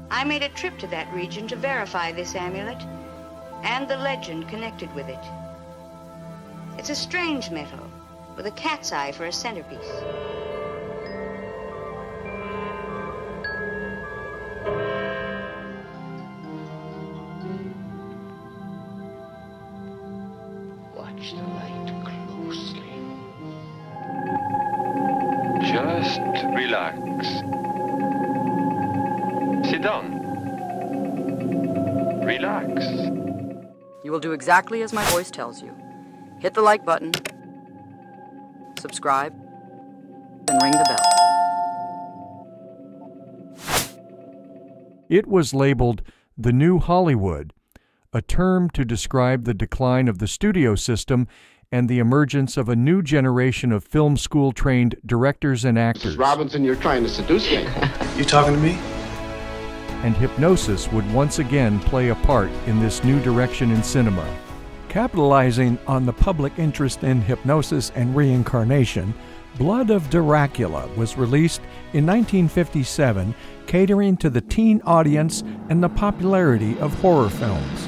I made a trip to that region to verify this amulet and the legend connected with it. It's a strange metal with a cat's eye for a centerpiece. Watch the light closely. Just relax. Sit down. Relax. You will do exactly as my voice tells you. Hit the like button, subscribe, and ring the bell. It was labeled the New Hollywood, a term to describe the decline of the studio system and the emergence of a new generation of film school-trained directors and actors. Mrs. Robinson, you're trying to seduce me. You talking to me? And hypnosis would once again play a part in this new direction in cinema. Capitalizing on the public interest in hypnosis and reincarnation, Blood of Dracula was released in 1957, catering to the teen audience and the popularity of horror films.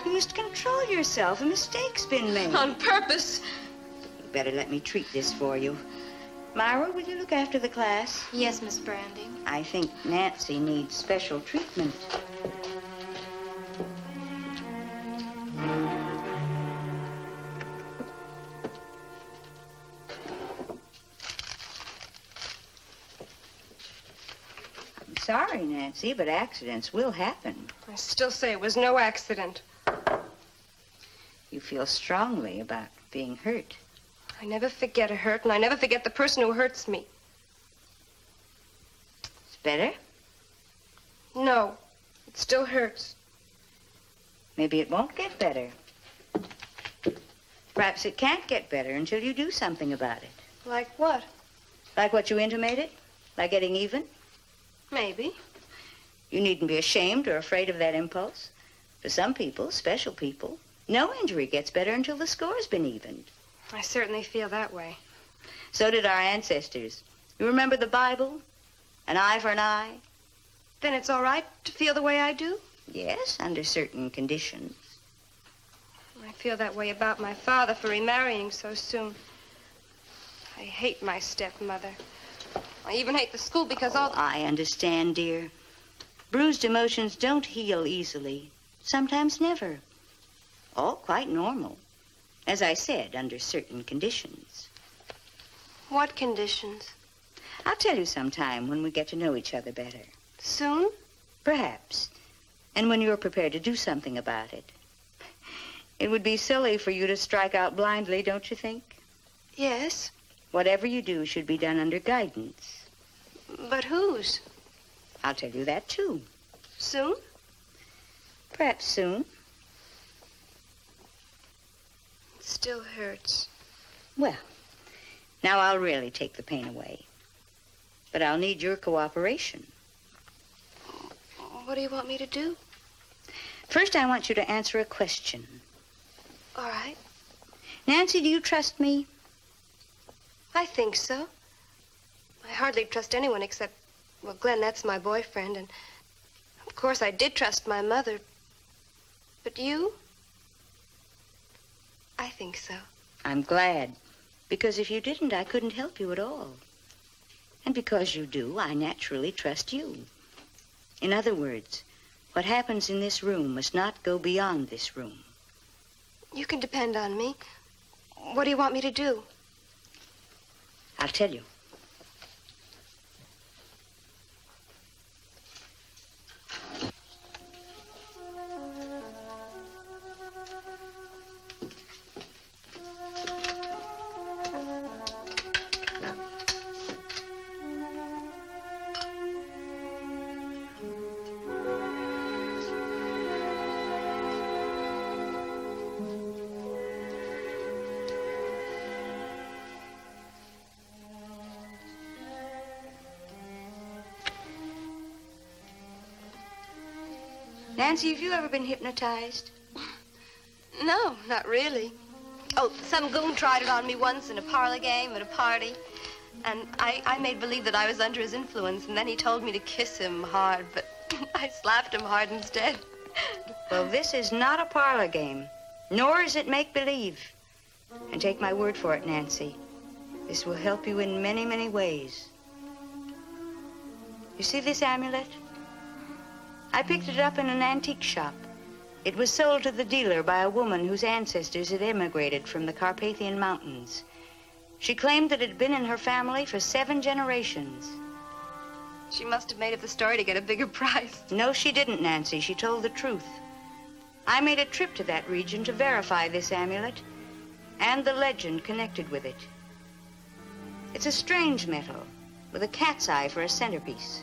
You must control yourself. A mistake's been made. On purpose. You better let me treat this for you. Myra, will you look after the class? Yes, Miss Brandy. I think Nancy needs special treatment. I'm sorry, Nancy, but accidents will happen. I still say it was no accident. You feel strongly about being hurt. I never forget a hurt, and I never forget the person who hurts me. It's better? No, it still hurts. Maybe it won't get better. Perhaps it can't get better until you do something about it. Like what? Like what you intimated? Like getting even? Maybe. You needn't be ashamed or afraid of that impulse. For some people, special people, no injury gets better until the score's been evened. I certainly feel that way. So did our ancestors. You remember the Bible? An eye for an eye? Then it's all right to feel the way I do? Yes, under certain conditions. I feel that way about my father for remarrying so soon. I hate my stepmother. I even hate the school because all... I understand, dear. Bruised emotions don't heal easily. Sometimes never. All quite normal. As I said, under certain conditions. What conditions? I'll tell you sometime when we get to know each other better. Soon? Perhaps. And when you're prepared to do something about it. It would be silly for you to strike out blindly, don't you think? Yes. Whatever you do should be done under guidance. But whose? I'll tell you that, too. Soon? Perhaps soon. It still hurts. Well, now I'll really take the pain away. But I'll need your cooperation. What do you want me to do? First, I want you to answer a question. All right. Nancy, do you trust me? I think so. I hardly trust anyone except, well, Glenn, that's my boyfriend, and of course I did trust my mother. But you? I think so. I'm glad, because if you didn't, I couldn't help you at all. And because you do, I naturally trust you. In other words, what happens in this room must not go beyond this room. You can depend on me. What do you want me to do? I'll tell you. Nancy, have you ever been hypnotized? No, not really. Oh, some goon tried it on me once in a parlor game at a party. And I made believe that I was under his influence, and then he told me to kiss him hard, but I slapped him hard instead. Well, this is not a parlor game, nor is it make-believe. And take my word for it, Nancy, this will help you in many, many ways. You see this amulet? I picked it up in an antique shop. It was sold to the dealer by a woman whose ancestors had emigrated from the Carpathian Mountains. She claimed that it had been in her family for 7 generations. She must have made up the story to get a bigger price. No, she didn't, Nancy. She told the truth. I made a trip to that region to verify this amulet and the legend connected with it. It's a strange metal with a cat's eye for a centerpiece.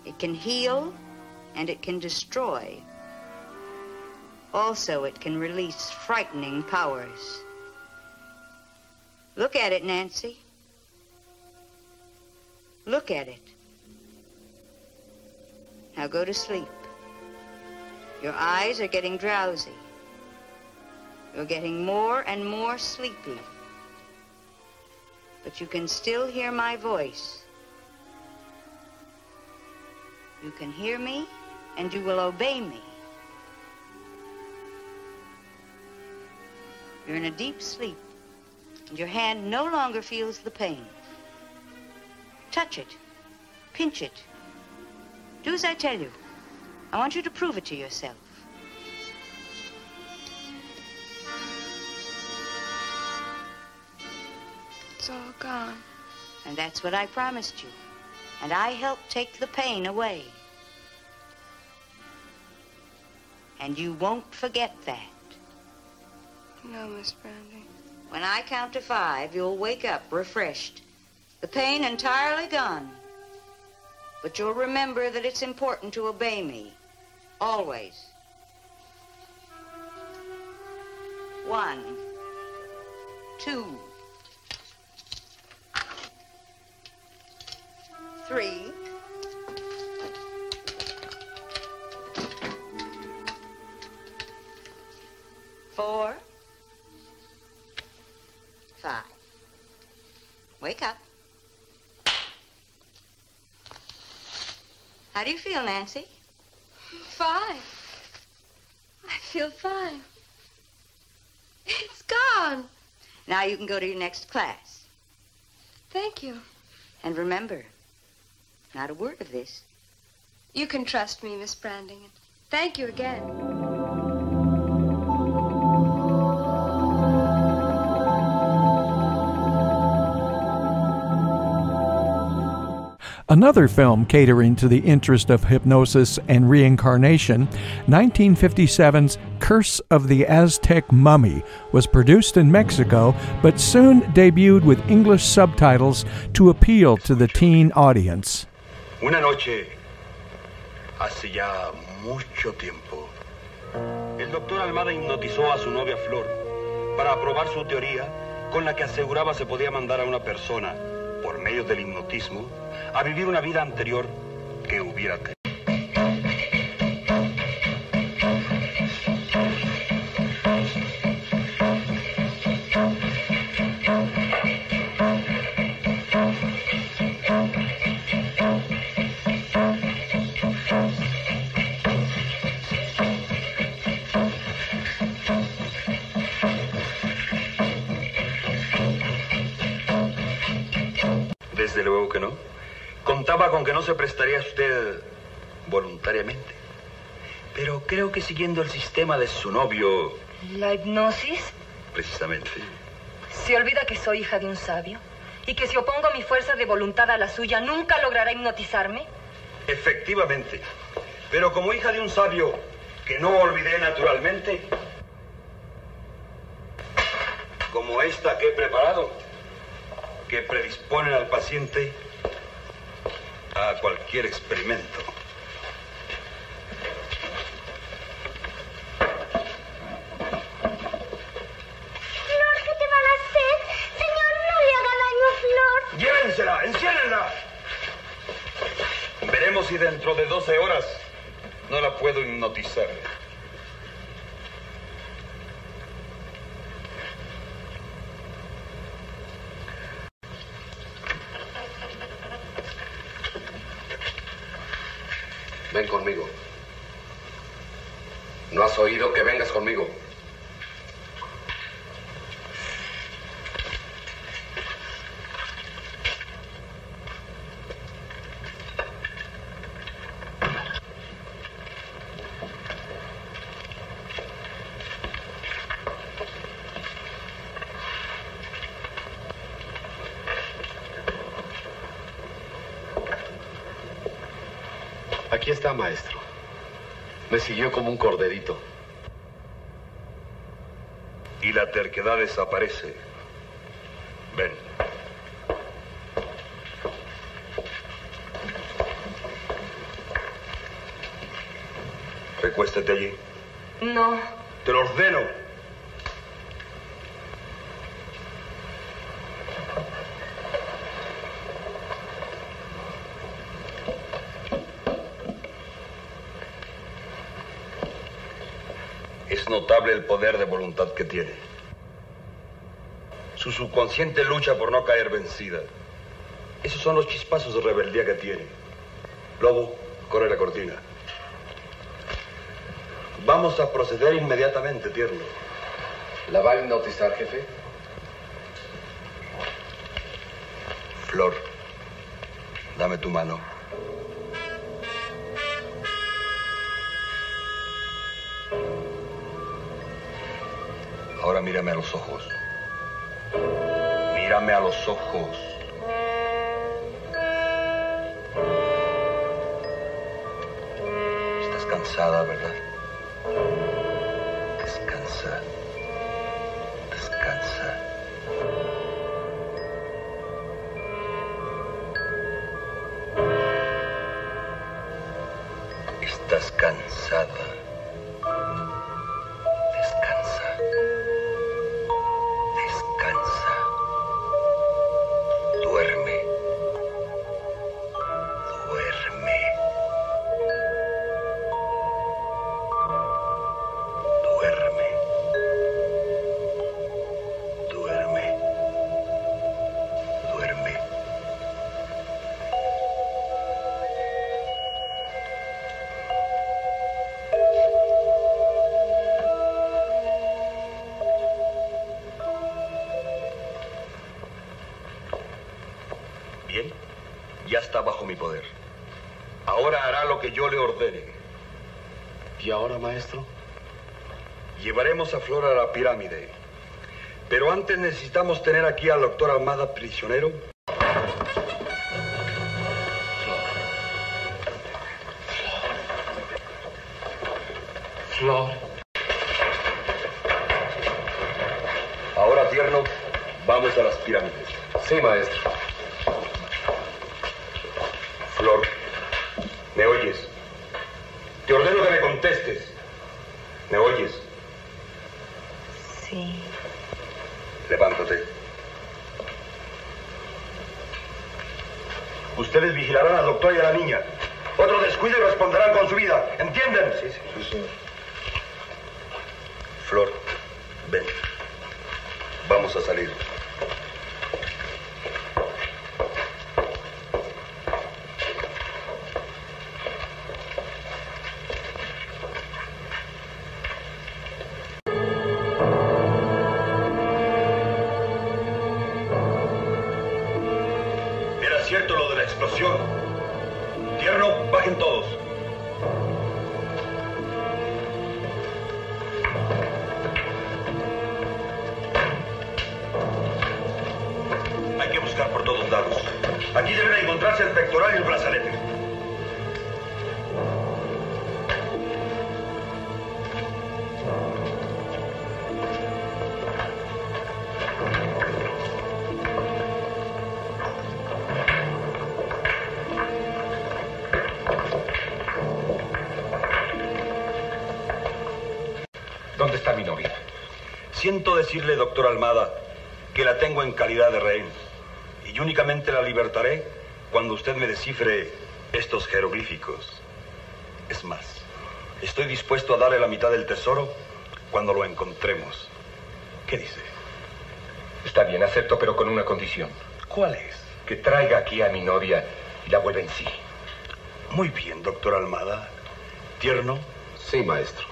It can heal and it can destroy. Also, it can release frightening powers. Look at it, Nancy. Look at it. Now go to sleep. Your eyes are getting drowsy. You're getting more and more sleepy. But you can still hear my voice. You can hear me, and you will obey me. You're in a deep sleep, and your hand no longer feels the pain. Touch it. Pinch it. Do as I tell you. I want you to prove it to yourself. It's all gone. And that's what I promised you. And I helped take the pain away. And you won't forget that. No, Miss Brandy. When I count to 5, you'll wake up refreshed. The pain entirely gone. But you'll remember that it's important to obey me. Always. 1, 2, 3, 4, 5. Wake up. How do you feel, Nancy? Fine. I feel fine. It's gone. Now you can go to your next class. Thank you. And remember, not a word of this. You can trust me, Miss Branding. Thank you again. Another film catering to the interest of hypnosis and reincarnation, 1957's Curse of the Aztec Mummy, was produced in Mexico, but soon debuted with English subtitles to appeal to the teen audience. Una noche, hace ya mucho tiempo, el doctor Almada hipnotizó a su novia Flor para probar su teoría con la que aseguraba se podía mandar a una persona, por medio del hipnotismo, a vivir una vida anterior que hubiera tenido. Desde luego que no. Contaba con que no se prestaría usted voluntariamente. Pero creo que siguiendo el sistema de su novio... ¿La hipnosis? Precisamente. Se olvida que soy hija de un sabio y que si opongo mi fuerza de voluntad a la suya, ¿nunca logrará hipnotizarme? Efectivamente. Pero como hija de un sabio que no olvidé naturalmente, como esta que he preparado, que predisponen al paciente a cualquier experimento. Flor, ¿qué te van a hacer? Señor, no le haga daño a Flor. ¡Llévensela! ¡Enciéndenla! Veremos si dentro de 12 horas no la puedo hipnotizar. Ven conmigo. ¿No has oído que vengas conmigo? Aquí está, maestro. Me siguió como un corderito. Y la terquedad desaparece. Ven. Recuéstate allí. No. Te lo ordeno. Es notable el poder de voluntad que tiene. Su subconsciente lucha por no caer vencida. Esos son los chispazos de rebeldía que tiene. Lobo, corre la cortina. Vamos a proceder inmediatamente, tierno. ¿La va a hipnotizar, jefe? Flor, dame tu mano. Ahora mírame a los ojos. Mírame a los ojos. Estás cansada, ¿verdad? Descansa. Descansa. Estás cansada. Bien, ya está bajo mi poder. Ahora hará lo que yo le ordene. ¿Y ahora, maestro? Llevaremos a Flor a la pirámide. Pero antes necesitamos tener aquí al doctor Almada prisionero. Flor. Ahora, tierno, vamos a las pirámides. Sí, maestro. Flor, ¿me oyes? Te ordeno que me contestes. ¿Me oyes? Sí. Levántate. Ustedes vigilarán al doctor y a la niña. Otro descuido y responderán con su vida. ¿Entienden? Sí, señor. Flor, ven. Vamos a salir. Era cierto lo de la explosión. Tierno, bajen todos. Hay que buscar por todos lados. Aquí deben encontrarse el pectoral y el brazalete. ¿Dónde está mi novia? Siento decirle, doctor Almada, que la tengo en calidad de rehén. Y únicamente la libertaré cuando usted me descifre estos jeroglíficos. Es más, estoy dispuesto a darle la mitad del tesoro cuando lo encontremos. ¿Qué dice? Está bien, acepto, pero con una condición. ¿Cuál es? Que traiga aquí a mi novia y la vuelva en sí. Muy bien, doctor Almada. ¿Tierno? Sí, maestro.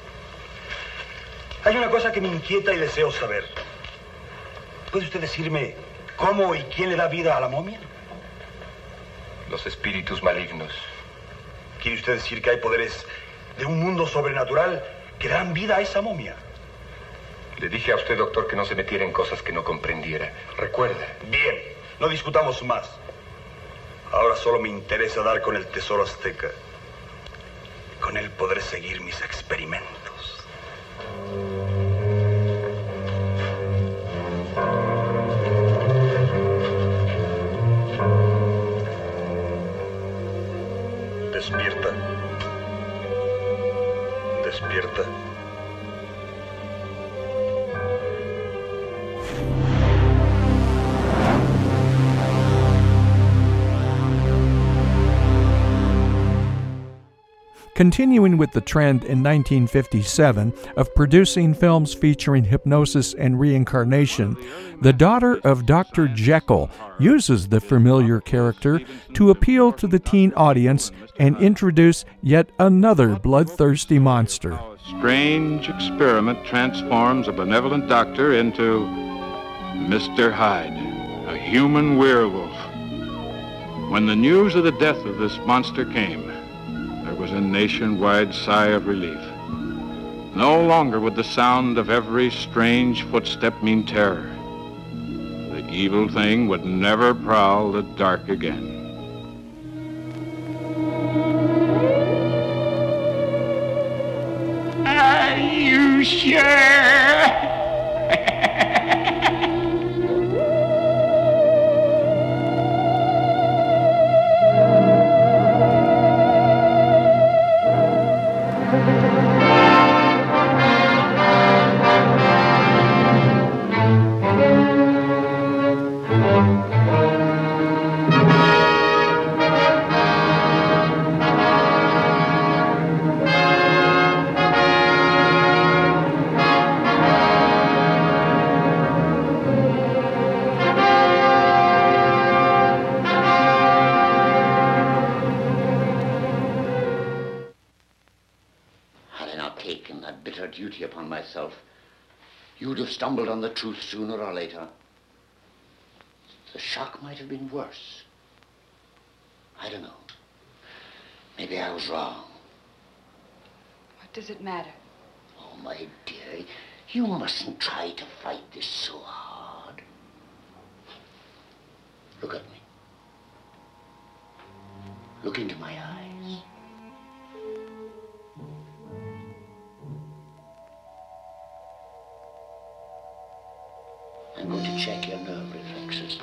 Hay una cosa que me inquieta y deseo saber. ¿Puede usted decirme cómo y quién le da vida a la momia? Los espíritus malignos. ¿Quiere usted decir que hay poderes de un mundo sobrenatural que dan vida a esa momia? Le dije a usted, doctor, que no se metiera en cosas que no comprendiera. Recuerda. Bien, no discutamos más. Ahora solo me interesa dar con el tesoro azteca. Con él podré seguir mis experimentos. Despierta. Despierta. Continuing with the trend in 1957 of producing films featuring hypnosis and reincarnation, the daughter of Dr. Jekyll uses the familiar character to appeal to the teen audience and introduce yet another bloodthirsty monster. A strange experiment transforms a benevolent doctor into Mr. Hyde, a human werewolf. When the news of the death of this monster came, there was a nationwide sigh of relief. No longer would the sound of every strange footstep mean terror. The evil thing would never prowl the dark again. Are you sure? You'd have stumbled on the truth sooner or later. The shock might have been worse. I don't know. Maybe I was wrong. What does it matter? Oh, my dear, you mustn't try to fight this so hard. Look at me. Look into my eyes. I'm going to check your nerve reflexes.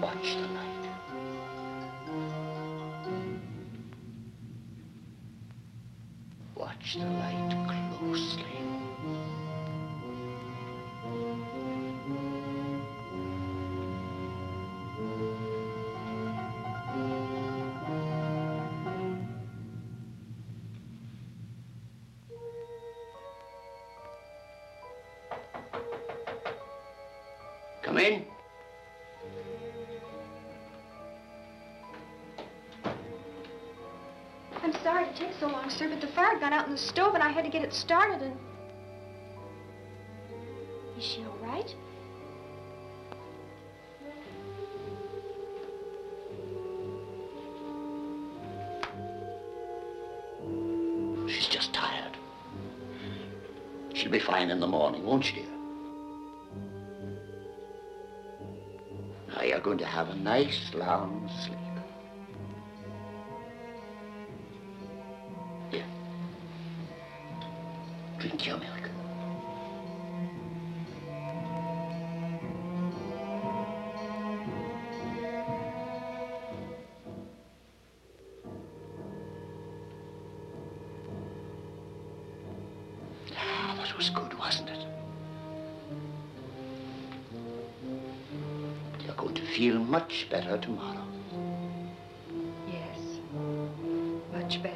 Watch the light. Watch the light closely. Come in. I'm sorry to take so long, sir, but the fire had gone out in the stove and I had to get it started and... Is she all right? She's just tired. She'll be fine in the morning, won't she, dear? Now you're going to have a nice long sleep. Here. Drink your milk. Ah, that was good, wasn't it? You're going to feel much better tomorrow. Yes, much better.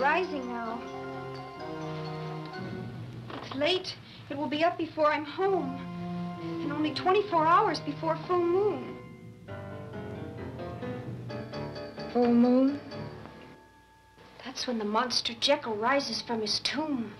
rising now. It's late. It will be up before I'm home. And only 24 hours before full moon. Full moon? That's when the monster Jekyl rises from his tomb.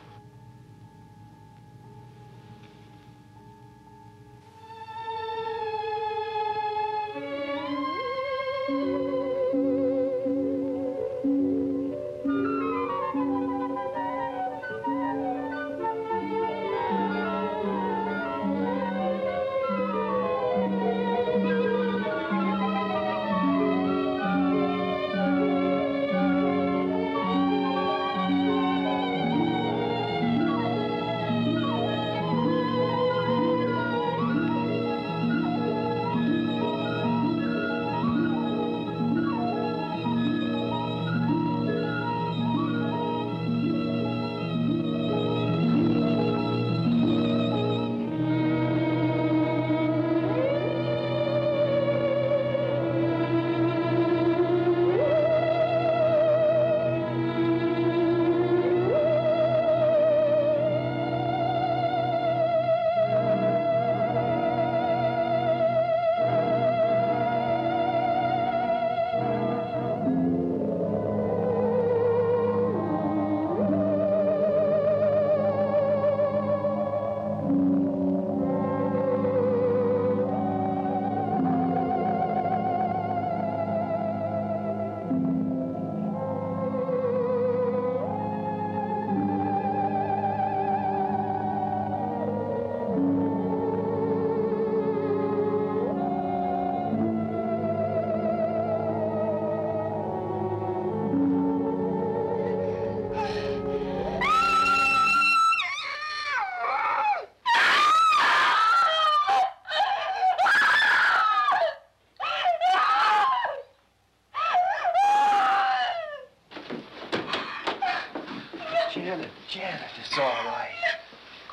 Janet, it's all right.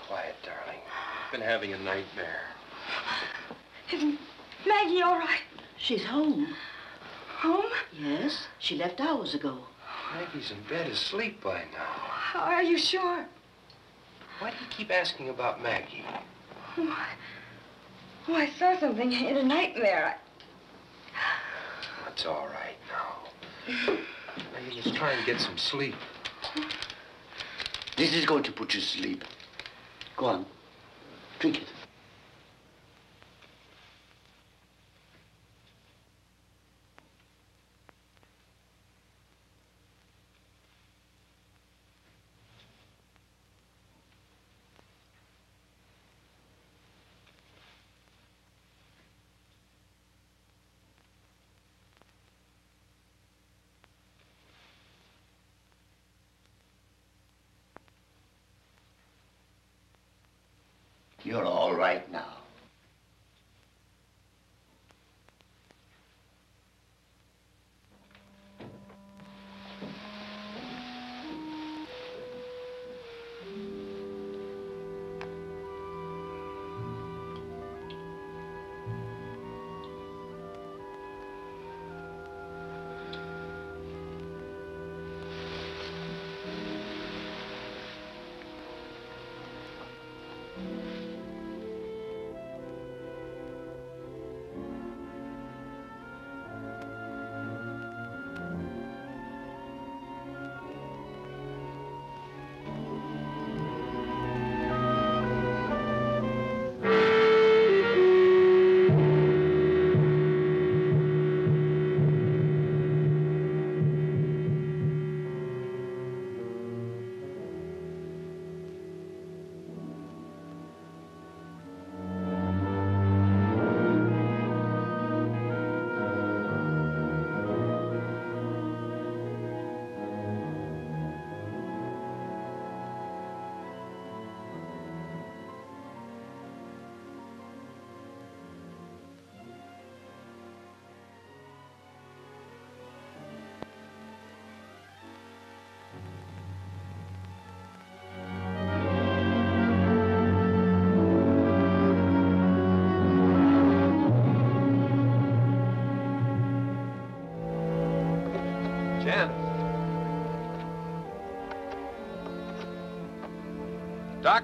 Quiet, darling. I've been having a nightmare. Isn't Maggie all right? She's home. Home? Yes, she left hours ago. Maggie's in bed asleep by now. Are you sure? Why do you keep asking about Maggie? Oh, I saw something in a nightmare. It's all right now. Maggie, let's try and get some sleep. This is going to put you to sleep. Go on. Drink it. You're all right now.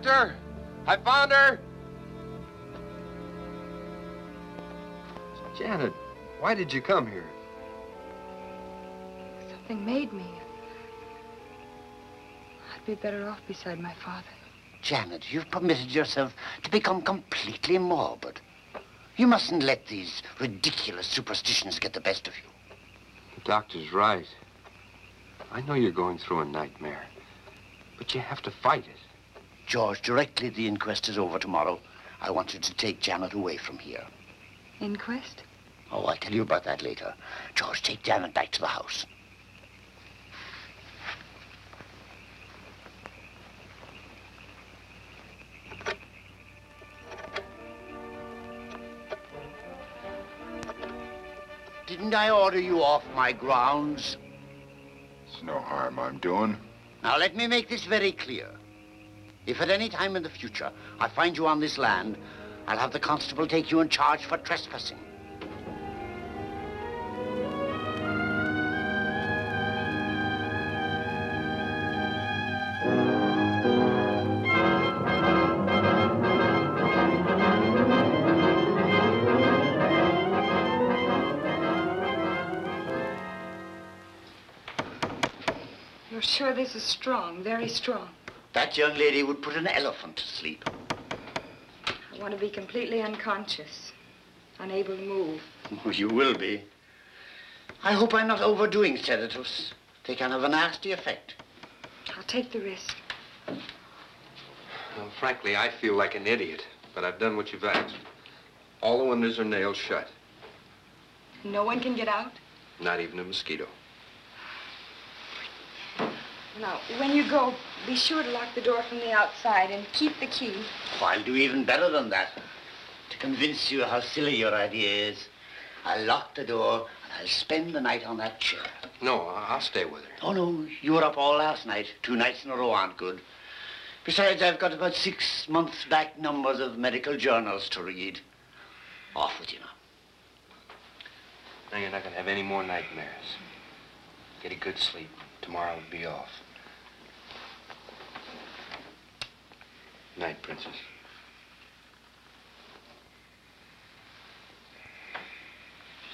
Doctor, I found her. Janet, why did you come here? Something made me. I'd be better off beside my father. Janet, you've permitted yourself to become completely morbid. You mustn't let these ridiculous superstitions get the best of you. The doctor's right. I know you're going through a nightmare, but you have to fight it. George, directly the inquest is over tomorrow, I want you to take Janet away from here. Inquest? Oh, I'll tell you about that later. George, take Janet back to the house. Didn't I order you off my grounds? It's no harm I'm doing. Now, let me make this very clear. If at any time in the future I find you on this land, I'll have the constable take you in charge for trespassing. You're sure this is strong, very strong? That young lady would put an elephant to sleep. I want to be completely unconscious, unable to move. Oh, you will be. I hope I'm not overdoing sedatives. They can have a nasty effect. I'll take the risk. Well, frankly, I feel like an idiot, but I've done what you've asked. All the windows are nailed shut. No one can get out? Not even a mosquito. Now, when you go, be sure to lock the door from the outside and keep the key. Oh, I'll do even better than that. To convince you how silly your idea is, I'll lock the door and I'll spend the night on that chair. No, I'll stay with her. Oh, no, you were up all last night. 2 nights in a row aren't good. Besides, I've got about 6 months back numbers of medical journals to read. Off with you now. Now you're not going to have any more nightmares. Get a good sleep. Tomorrow will be off. Night, Princess.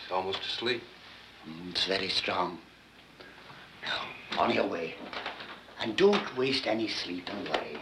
She's almost asleep. It's very strong. Now, on your way. And don't waste any sleep and worry.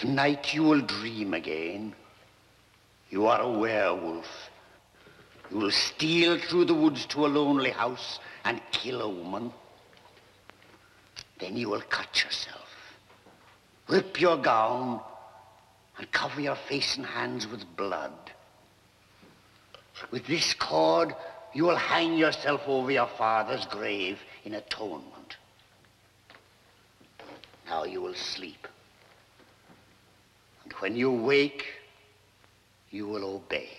Tonight you will dream again. You are a werewolf. You will steal through the woods to a lonely house and kill a woman. Then you will cut yourself, rip your gown, and cover your face and hands with blood. With this cord, you will hang yourself over your father's grave in atonement. Now you will sleep. And when you wake, you will obey.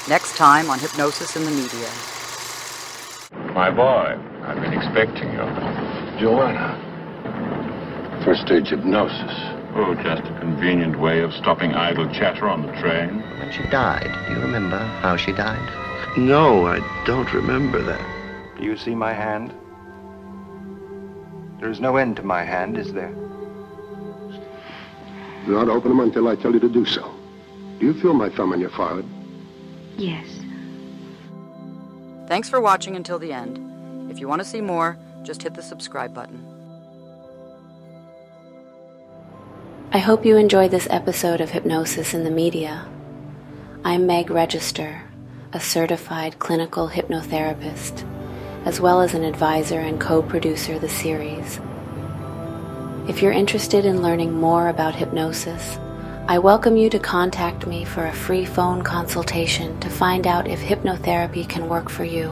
Next time on Hypnosis in the Media. My boy, I've been expecting you. Joanna. First stage hypnosis. Oh, just a convenient way of stopping idle chatter on the train. When she died, do you remember how she died? No, I don't remember that. Do you see my hand? There is no end to my hand, is there? Do not open them until I tell you to do so. Do you feel my thumb on your forehead? Yes. Thanks for watching until the end. If you want to see more, just hit the subscribe button. I hope you enjoyed this episode of Hypnosis in the Media. I'm Meg Register, a certified clinical hypnotherapist, as well as an advisor and co-producer of the series. If you're interested in learning more about hypnosis, I welcome you to contact me for a free phone consultation to find out if hypnotherapy can work for you.